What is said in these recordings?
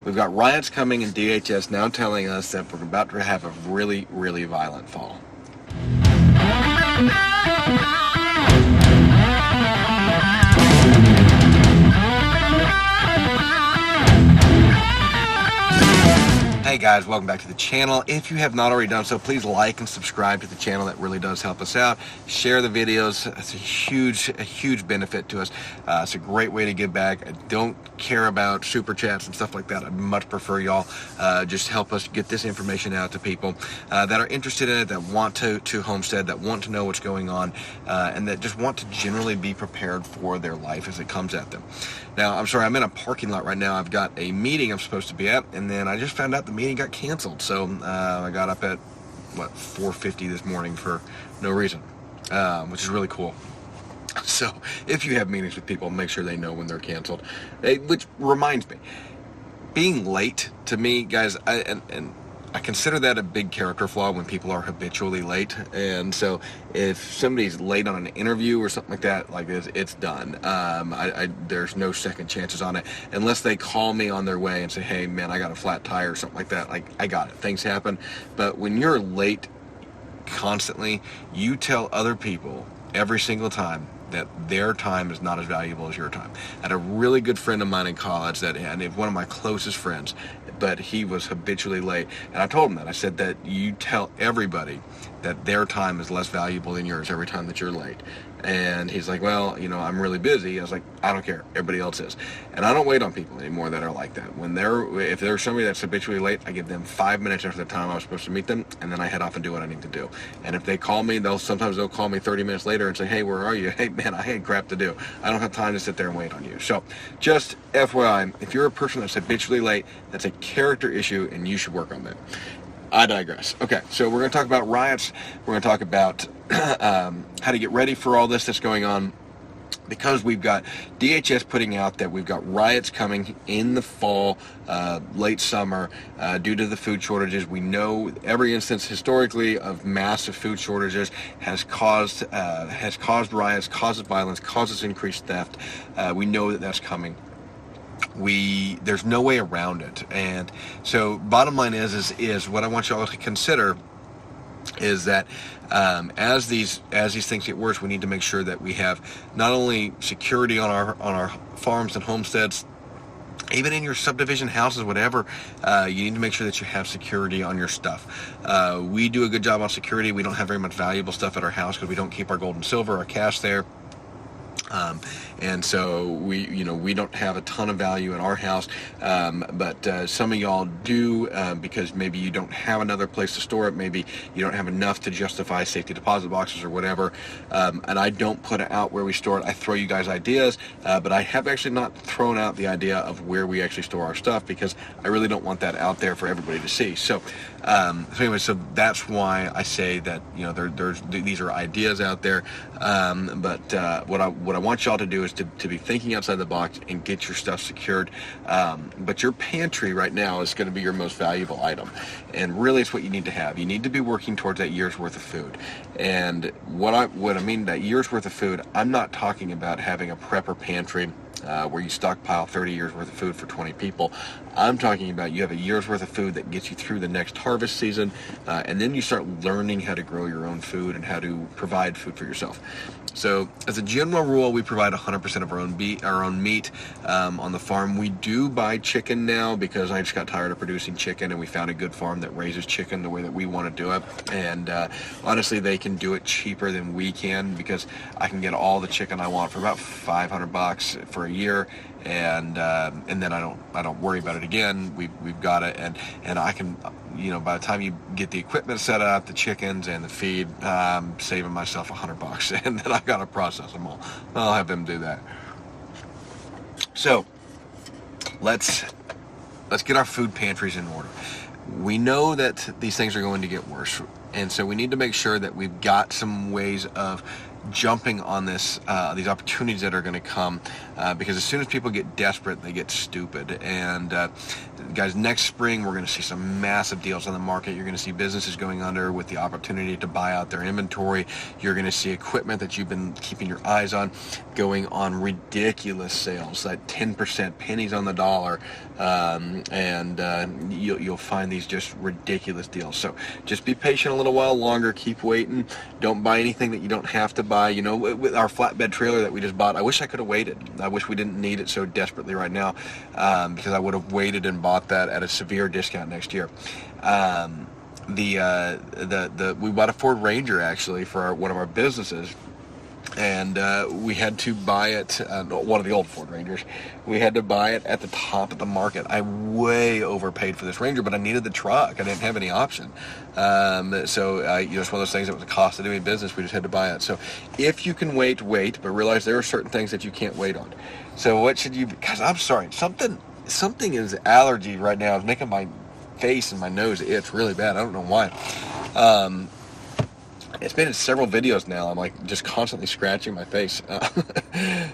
We've got riots coming in DHS now telling us that we're about to have a really, really violent fall. Hey guys, welcome back to the channel. If you have not already done so, please like and subscribe to the channel. That really does help us out. Share the videos. It's a huge benefit to us. It's a great way to give back. I don't care about super chats and stuff like that. I'd much prefer y'all just help us get this information out to people that are interested in it, that want to homestead, that want to know what's going on, and that just want to generally be prepared for their life as it comes at them. Now, I'm sorry, I'm in a parking lot right now. I've got a meeting I'm supposed to be at, and then I just found out the meeting got canceled. So I got up at, 4:50 this morning for no reason, which is really cool. So if you have meetings with people, make sure they know when they're canceled. Which reminds me, being late to me, guys, I consider that a big character flaw when people are habitually late. And so if somebody's late on an interview or something like that, like this, it's done. There's no second chances on it unless they call me on their way and say, hey man, I got a flat tire or something like that. Like, I got it, things happen. But when you're late constantly, you tell other people every single time that their time is not as valuable as your time. I had a really good friend of mine in college and one of my closest friends, but he was habitually late. And I told him that. I said that you tell everybody that their time is less valuable than yours every time that you're late. And he's like, well, I'm really busy. I was like, I don't care. Everybody else is. And I don't wait on people anymore that are like that. If there's somebody that's habitually late, I give them 5 minutes after the time I was supposed to meet them, and then I head off and do what I need to do. And if they call me, sometimes they'll call me 30 minutes later and say, hey, where are you? Hey, man, I had crap to do. I don't have time to sit there and wait on you. So just FYI, if you're a person that's habitually late, that's a character issue, and you should work on that. I digress. Okay, so we're going to talk about riots. We're going to talk about how to get ready for all this that's going on, because we've got DHS putting out that we've got riots coming in the fall, late summer, due to the food shortages. We know every instance historically of massive food shortages has caused riots, causes violence, causes increased theft. We know that that's coming. There's no way around it. And so bottom line is what I want you all to consider is that as these things get worse, we need to make sure that we have not only security on our farms and homesteads, even in your subdivision houses, whatever, you need to make sure that you have security on your stuff. We do a good job on security. We don't have very much valuable stuff at our house because we don't keep our gold and silver, our cash there. And so we don't have a ton of value in our house, but some of y'all do, because maybe you don't have another place to store it. Maybe you don't have enough to justify safety deposit boxes or whatever. And I don't put it out where we store it. I throw you guys ideas, but I have actually not thrown out the idea of where we actually store our stuff, because I really don't want that out there for everybody to see. So anyway, so that's why I say that, these are ideas out there. But what I want y'all to do is to be thinking outside the box and get your stuff secured. But your pantry right now is going to be your most valuable item, and really it's what you need to have. You need to be working towards that year's worth of food. And what I mean that year's worth of food, I'm not talking about having a prepper pantry where you stockpile 30 years worth of food for 20 people. I'm talking about you have a year's worth of food that gets you through the next harvest season, and then you start learning how to grow your own food and how to provide food for yourself. So as a general rule, we provide 100% of our own meat on the farm. We do buy chicken now because I just got tired of producing chicken, and we found a good farm that raises chicken the way that we want to do it. And honestly, they can do it cheaper than we can, because I can get all the chicken I want for about $500 for a year, and then I don't worry about it again. We've got it, and I can, by the time you get the equipment set up, the chickens and the feed, saving myself $100, and then I gotta process them all. I'll have them do that. So let's get our food pantries in order. We know that these things are going to get worse, and so we need to make sure that we've got some ways of jumping on this these opportunities that are going to come, because as soon as people get desperate, they get stupid. And guys, next spring we're going to see some massive deals on the market. You're going to see businesses going under with the opportunity to buy out their inventory. You're going to see equipment that you've been keeping your eyes on going on ridiculous sales, like 10% pennies on the dollar, and you'll find these just ridiculous deals. So just be patient a little while longer, keep waiting. Don't buy anything that you don't have to buy. You know, with our flatbed trailer that we just bought, I wish I could have waited. I wish we didn't need it so desperately right now, because I would have waited and bought that at a severe discount next year. We bought a Ford Ranger actually for one of our businesses, and we had to buy it, one of the old Ford Rangers. We had to buy it at the top of the market. I way overpaid for this Ranger, but I needed the truck. I didn't have any option. So it's one of those things that was a cost of doing business. We just had to buy it. So if you can wait, but realize there are certain things that you can't wait on. So what should you, because I'm sorry, something is allergy right now. It's making my face and my nose itch really bad. I don't know why. It's been in several videos now. I'm like just constantly scratching my face.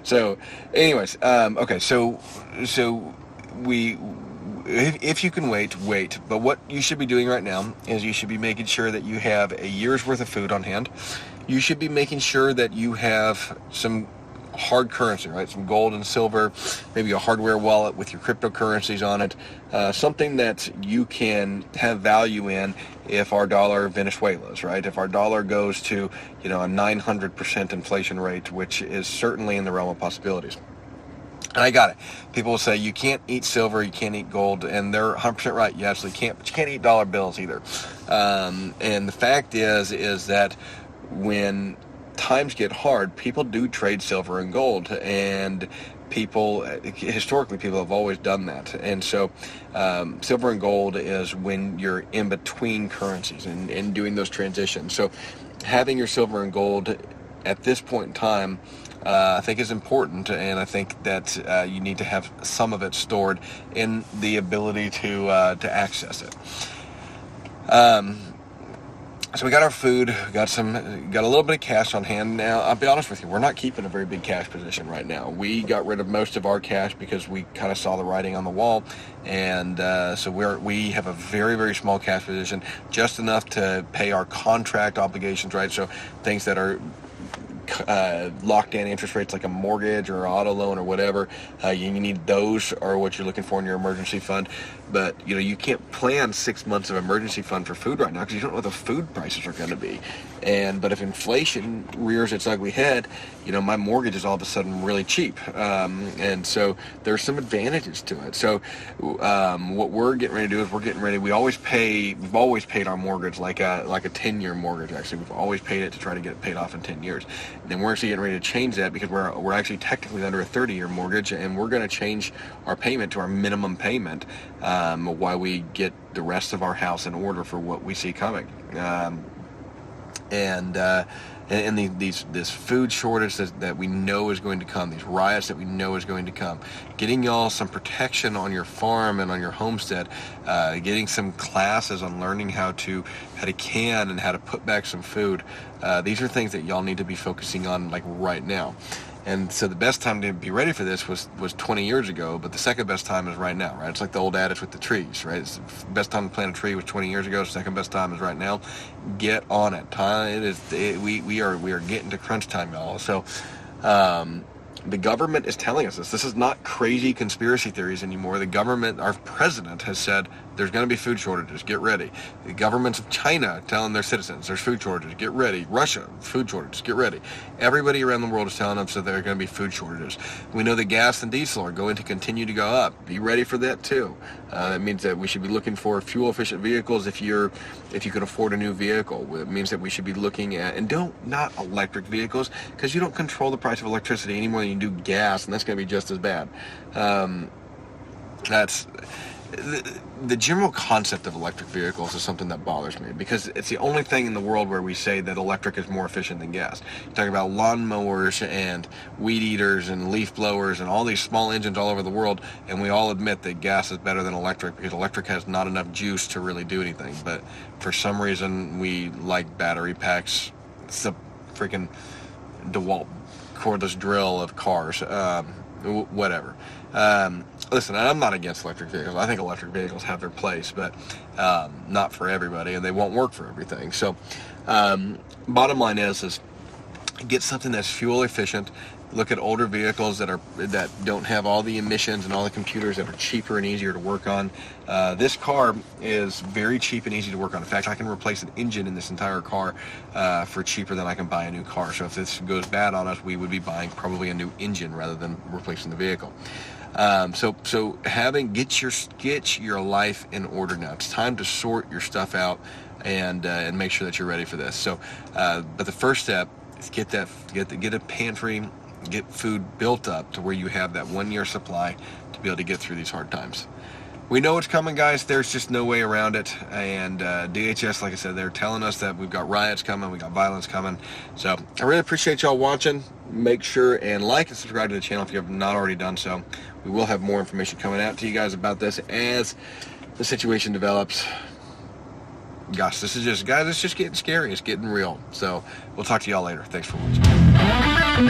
So anyways, okay. So if you can wait. But what you should be doing right now is you should be making sure that you have a year's worth of food on hand. You should be making sure that you have some hard currency, right? Some gold and silver, maybe a hardware wallet with your cryptocurrencies on it, something that you can have value in if our dollar Venezuela's, right? If our dollar goes to, a 900% inflation rate, which is certainly in the realm of possibilities. And I got it. People will say you can't eat silver, you can't eat gold, and they're 100% right. You absolutely can't, but you can't eat dollar bills either. And the fact is that when times get hard, people do trade silver and gold, and historically people have always done that. And so silver and gold is when you're in between currencies and doing those transitions. So having your silver and gold at this point in time, I think is important, and I think that you need to have some of it stored in the ability to access it. So we got our food, got a little bit of cash on hand. Now, I'll be honest with you, we're not keeping a very big cash position right now. We got rid of most of our cash because we kind of saw the writing on the wall, and so we have a very, very small cash position, just enough to pay our contract obligations, right? So things that are locked in interest rates like a mortgage or auto loan or whatever, you need those are what you're looking for in your emergency fund. But you can't plan 6 months of emergency fund for food right now because you don't know what the food prices are going to be. But if inflation rears its ugly head, my mortgage is all of a sudden really cheap, and so there's some advantages to it. So what we're getting ready to do is we've always paid our mortgage like a 10-year mortgage. Actually, we've always paid it to try to get it paid off in 10 years. And then we're actually getting ready to change that because we're actually technically under a 30-year mortgage, and we're going to change our payment to our minimum payment while we get the rest of our house in order for what we see coming. This food shortage that we know is going to come, these riots that we know is going to come, getting y'all some protection on your farm and on your homestead, getting some classes on learning how to can and how to put back some food. These are things that y'all need to be focusing on like right now. And so the best time to be ready for this was 20 years ago, but the second best time is right now, right? It's like the old adage with the trees, right? It's the best time to plant a tree was 20 years ago. The second best time is right now. Get on it. We are getting to crunch time, y'all. So the government is telling us this. This is not crazy conspiracy theories anymore. The government, our president has said there's going to be food shortages. Get ready. The governments of China telling their citizens there's food shortages. Get ready. Russia, food shortages. Get ready. Everybody around the world is telling us that there are going to be food shortages. We know that gas and diesel are going to continue to go up. Be ready for that too. That means that we should be looking for fuel-efficient vehicles if you can afford a new vehicle. It means that we should be looking at, and not electric vehicles, because you don't control the price of electricity any more than you do gas, and that's going to be just as bad. That's the general concept of electric vehicles is something that bothers me, because it's the only thing in the world where we say that electric is more efficient than gas. You're talking about lawn mowers and weed eaters and leaf blowers and all these small engines all over the world, and we all admit that gas is better than electric because electric has not enough juice to really do anything. But for some reason we like battery packs. It's a freaking DeWalt cordless drill of cars, whatever. Listen, I'm not against electric vehicles. I think electric vehicles have their place, but not for everybody, and they won't work for everything. So bottom line is get something that's fuel efficient. Look at older vehicles that don't have all the emissions and all the computers, that are cheaper and easier to work on. This car is very cheap and easy to work on. In fact, I can replace an engine in this entire car for cheaper than I can buy a new car. So if this goes bad on us, we would be buying probably a new engine rather than replacing the vehicle. So get your life in order now. It's time to sort your stuff out and make sure that you're ready for this. So, but the first step is get a pantry. Get food built up to where you have that 1 year supply to be able to get through these hard times. We know it's coming, guys. There's just no way around it. And DHS, like I said, they're telling us that we've got riots coming, we got violence coming. So I really appreciate y'all watching. Make sure and like and subscribe to the channel if you have not already done so. We will have more information coming out to you guys about this as the situation develops. Gosh, it's just getting scary. It's getting real. So we'll talk to y'all later. Thanks for watching.